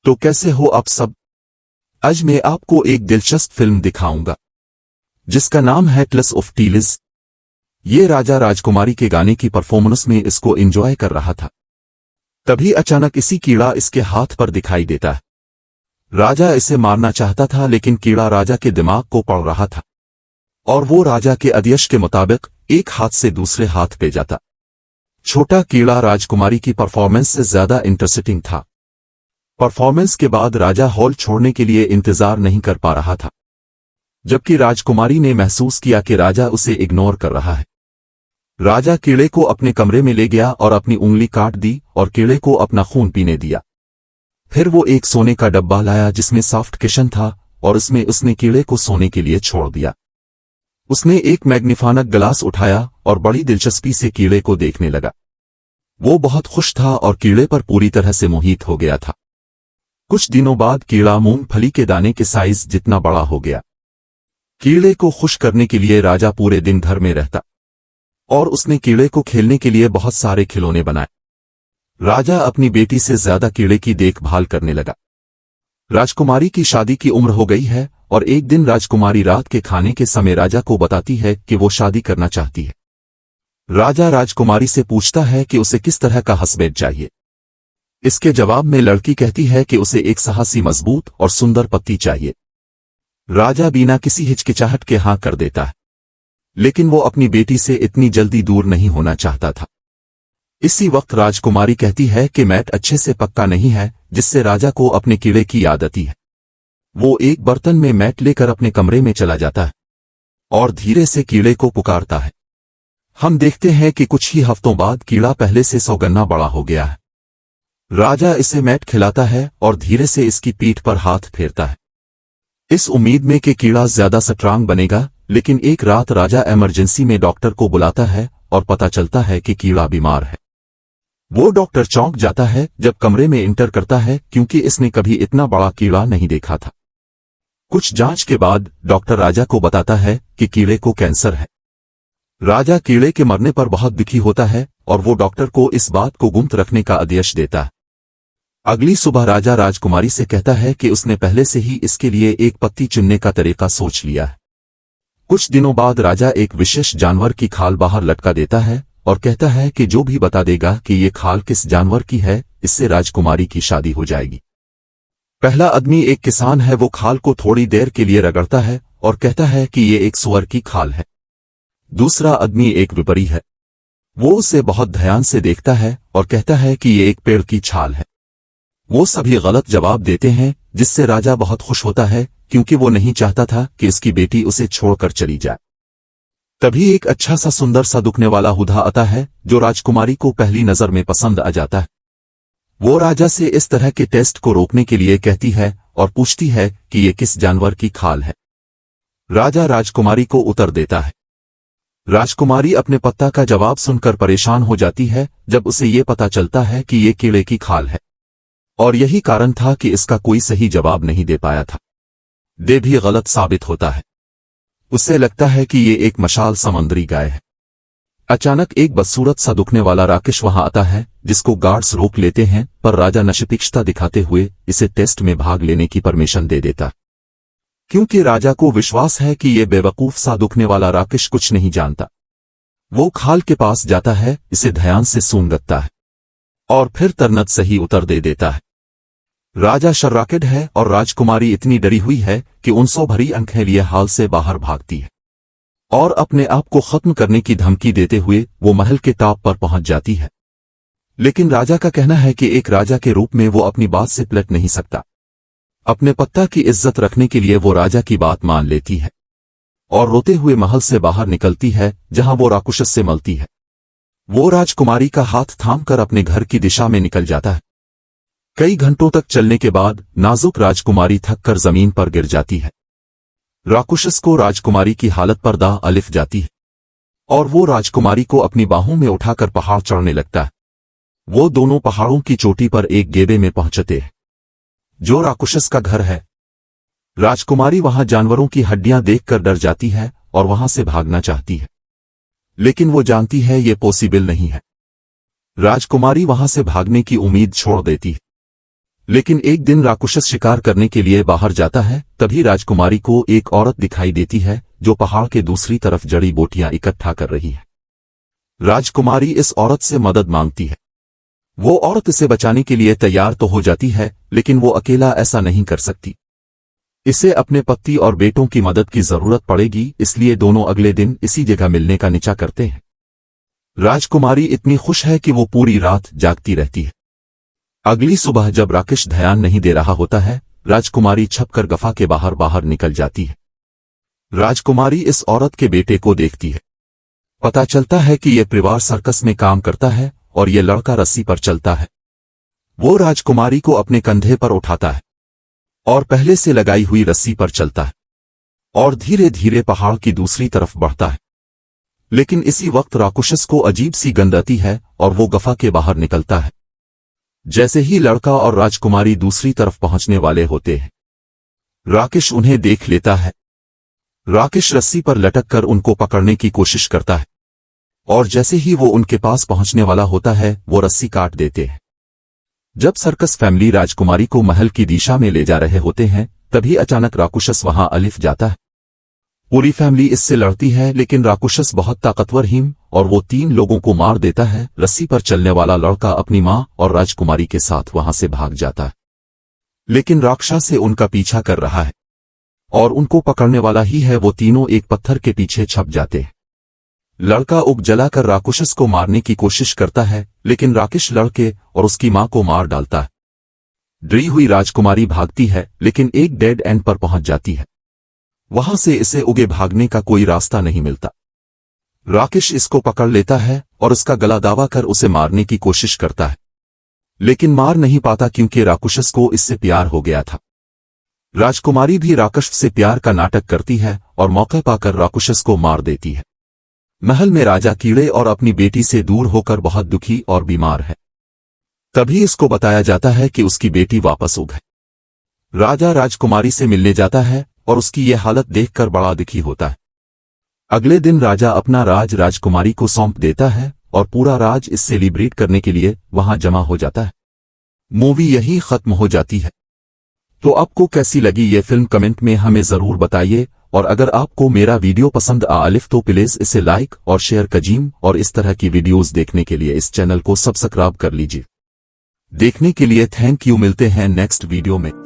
तो कैसे हो आप सब। आज मैं आपको एक दिलचस्प फिल्म दिखाऊंगा जिसका नाम है क्लस ऑफ टीलिस। ये राजा राजकुमारी के गाने की परफॉर्मेंस में इसको एंजॉय कर रहा था। तभी अचानक इसी कीड़ा इसके हाथ पर दिखाई देता है। राजा इसे मारना चाहता था लेकिन कीड़ा राजा के दिमाग को पढ़ रहा था और वो राजा के आदेश के मुताबिक एक हाथ से दूसरे हाथ पे जाता। छोटा कीड़ा राजकुमारी की परफॉर्मेंस से ज्यादा इंटरेस्टिंग था। परफॉर्मेंस के बाद राजा हॉल छोड़ने के लिए इंतजार नहीं कर पा रहा था, जबकि राजकुमारी ने महसूस किया कि राजा उसे इग्नोर कर रहा है। राजा कीड़े को अपने कमरे में ले गया और अपनी उंगली काट दी और कीड़े को अपना खून पीने दिया। फिर वो एक सोने का डब्बा लाया जिसमें सॉफ्ट कुशन था और उसमें उसने कीड़े को सोने के लिए छोड़ दिया। उसने एक मैग्नीफाइंग ग्लास उठाया और बड़ी दिलचस्पी से कीड़े को देखने लगा। वो बहुत खुश था और कीड़े पर पूरी तरह से मोहित हो गया था। कुछ दिनों बाद कीड़ा मूंगफली के दाने के साइज जितना बड़ा हो गया। कीड़े को खुश करने के लिए राजा पूरे दिन घर में रहता और उसने कीड़े को खेलने के लिए बहुत सारे खिलौने बनाए। राजा अपनी बेटी से ज्यादा कीड़े की देखभाल करने लगा। राजकुमारी की शादी की उम्र हो गई है और एक दिन राजकुमारी रात के खाने के समय राजा को बताती है कि वो शादी करना चाहती है। राजा राजकुमारी से पूछता है कि उसे किस तरह का हस्बैंड चाहिए। इसके जवाब में लड़की कहती है कि उसे एक साहसी, मजबूत और सुंदर पति चाहिए। राजा बिना किसी हिचकिचाहट के हाँ कर देता है, लेकिन वो अपनी बेटी से इतनी जल्दी दूर नहीं होना चाहता था। इसी वक्त राजकुमारी कहती है कि मैट अच्छे से पक्का नहीं है, जिससे राजा को अपने कीड़े की याद आती है। वो एक बर्तन में मैट लेकर अपने कमरे में चला जाता है और धीरे से कीड़े को पुकारता है। हम देखते हैं कि कुछ ही हफ्तों बाद कीड़ा पहले से 100 गुना बड़ा हो गया है। राजा इसे मैट खिलाता है और धीरे से इसकी पीठ पर हाथ फेरता है, इस उम्मीद में कि कीड़ा ज्यादा स्ट्रांग बनेगा। लेकिन एक रात राजा इमरजेंसी में डॉक्टर को बुलाता है और पता चलता है कि कीड़ा बीमार है। वो डॉक्टर चौंक जाता है जब कमरे में इंटर करता है, क्योंकि इसने कभी इतना बड़ा कीड़ा नहीं देखा था। कुछ जांच के बाद डॉक्टर राजा को बताता है कि कीड़े को कैंसर है। राजा कीड़े के मरने पर बहुत दुखी होता है और वो डॉक्टर को इस बात को गुप्त रखने का आदेश देता है। अगली सुबह राजा राजकुमारी से कहता है कि उसने पहले से ही इसके लिए एक पत्ती चुनने का तरीका सोच लिया है। कुछ दिनों बाद राजा एक विशेष जानवर की खाल बाहर लटका देता है और कहता है कि जो भी बता देगा कि ये खाल किस जानवर की है, इससे राजकुमारी की शादी हो जाएगी। पहला आदमी एक किसान है। वो खाल को थोड़ी देर के लिए रगड़ता है और कहता है कि ये एक सुअर की खाल है। दूसरा आदमी एक व्यापारी है। वो उसे बहुत ध्यान से देखता है और कहता है कि ये एक पेड़ की छाल है। वो सभी गलत जवाब देते हैं, जिससे राजा बहुत खुश होता है, क्योंकि वो नहीं चाहता था कि उसकी बेटी उसे छोड़कर चली जाए। तभी एक अच्छा सा, सुंदर सा, दुखने वाला हुदा आता है जो राजकुमारी को पहली नजर में पसंद आ जाता है। वो राजा से इस तरह के टेस्ट को रोकने के लिए कहती है और पूछती है कि ये किस जानवर की खाल है। राजा राजकुमारी को उत्तर देता है। राजकुमारी अपने पत्ता का जवाब सुनकर परेशान हो जाती है जब उसे ये पता चलता है कि ये कीड़े की खाल है, और यही कारण था कि इसका कोई सही जवाब नहीं दे पाया था। दे भी गलत साबित होता है। उसे लगता है कि ये एक मशाल समुद्री गाय है। अचानक एक बदसूरत सा, दुखने वाला राक्षस वहां आता है, जिसको गार्ड्स रोक लेते हैं, पर राजा नशितीक्षता दिखाते हुए इसे टेस्ट में भाग लेने की परमिशन दे देता, क्योंकि राजा को विश्वास है कि ये बेवकूफ सा, दुखने वाला राक्षस कुछ नहीं जानता। वो खाल के पास जाता है, इसे ध्यान से सूंघता है और फिर तुरंत सही उत्तर दे देता है। राजा शर्राकित है और राजकुमारी इतनी डरी हुई है कि 100 भरी आंखें लिए हाल से बाहर भागती है और अपने आप को खत्म करने की धमकी देते हुए वो महल के टॉप पर पहुंच जाती है। लेकिन राजा का कहना है कि एक राजा के रूप में वो अपनी बात से पलट नहीं सकता। अपने पत्ता की इज्जत रखने के लिए वो राजा की बात मान लेती है और रोते हुए महल से बाहर निकलती है, जहां वो राक्षस से मिलती है। वो राजकुमारी का हाथ थामकर अपने घर की दिशा में निकल जाता है। कई घंटों तक चलने के बाद नाजुक राजकुमारी थककर जमीन पर गिर जाती है। राक्षस को राजकुमारी की हालत पर दाह अलिफ जाती है और वो राजकुमारी को अपनी बाहों में उठाकर पहाड़ चढ़ने लगता है। वो दोनों पहाड़ों की चोटी पर एक गेबे में पहुंचते हैं, जो राक्षस का घर है। राजकुमारी वहां जानवरों की हड्डियां देखकर डर जाती है और वहां से भागना चाहती है, लेकिन वो जानती है ये पॉसिबल नहीं है। राजकुमारी वहां से भागने की उम्मीद छोड़ देती है। लेकिन एक दिन राक्षस शिकार करने के लिए बाहर जाता है, तभी राजकुमारी को एक औरत दिखाई देती है जो पहाड़ के दूसरी तरफ जड़ी बूटियां इकट्ठा कर रही है। राजकुमारी इस औरत से मदद मांगती है। वो औरत इसे बचाने के लिए तैयार तो हो जाती है, लेकिन वो अकेला ऐसा नहीं कर सकती। इसे अपने पति और बेटों की मदद की जरूरत पड़ेगी, इसलिए दोनों अगले दिन इसी जगह मिलने का निश्चय करते हैं। राजकुमारी इतनी खुश है कि वो पूरी रात जागती रहती है। अगली सुबह जब राकेश ध्यान नहीं दे रहा होता है, राजकुमारी छपकर गुफा के बाहर निकल जाती है। राजकुमारी इस औरत के बेटे को देखती है। पता चलता है कि यह परिवार सर्कस में काम करता है और यह लड़का रस्सी पर चलता है। वो राजकुमारी को अपने कंधे पर उठाता है और पहले से लगाई हुई रस्सी पर चलता है और धीरे धीरे पहाड़ की दूसरी तरफ बढ़ता है। लेकिन इसी वक्त राक्षस को अजीब सी गंध आती है और वो गुफा के बाहर निकलता है। जैसे ही लड़का और राजकुमारी दूसरी तरफ पहुंचने वाले होते हैं, राकेश उन्हें देख लेता है। राकेश रस्सी पर लटक कर उनको पकड़ने की कोशिश करता है और जैसे ही वो उनके पास पहुंचने वाला होता है, वो रस्सी काट देते हैं। जब सर्कस फैमिली राजकुमारी को महल की दिशा में ले जा रहे होते हैं, तभी अचानक राक्षस वहां अलिफ जाता है। पूरी फैमिली इससे लड़ती है, लेकिन राक्षस बहुत ताकतवर हिम और वो 3 लोगों को मार देता है। रस्सी पर चलने वाला लड़का अपनी मां और राजकुमारी के साथ वहां से भाग जाता है, लेकिन राक्षस से उनका पीछा कर रहा है और उनको पकड़ने वाला ही है। वो तीनों एक पत्थर के पीछे छप जाते हैं। लड़का उग जलाकर राक्षस को मारने की कोशिश करता है, लेकिन राकेश लड़के और उसकी मां को मार डालता है। डरी हुई राजकुमारी भागती है, लेकिन एक डेड एंड पर पहुंच जाती है। वहां से इसे उगे भागने का कोई रास्ता नहीं मिलता। राकेश इसको पकड़ लेता है और उसका गला दावा कर उसे मारने की कोशिश करता है, लेकिन मार नहीं पाता क्योंकि राक्षस को इससे प्यार हो गया था। राजकुमारी भी राकेश से प्यार का नाटक करती है और मौका पाकर राक्षस को मार देती है। महल में राजा कीड़े और अपनी बेटी से दूर होकर बहुत दुखी और बीमार है। तभी इसको बताया जाता है कि उसकी बेटी वापस उग है। राजा राजकुमारी से मिलने जाता है और उसकी यह हालत देखकर बड़ा दुखी होता है। अगले दिन राजा अपना राज राजकुमारी को सौंप देता है और पूरा राज इससे सेलिब्रेट करने के लिए वहां जमा हो जाता है। मूवी यही खत्म हो जाती है। तो आपको कैसी लगी ये फिल्म कमेंट में हमें जरूर बताइए, और अगर आपको मेरा वीडियो पसंद आया तो प्लीज इसे लाइक और शेयर कीजिए और इस तरह की वीडियोस देखने के लिए इस चैनल को सब्सक्राइब कर लीजिए। देखने के लिए थैंक यू। मिलते हैं नेक्स्ट वीडियो में।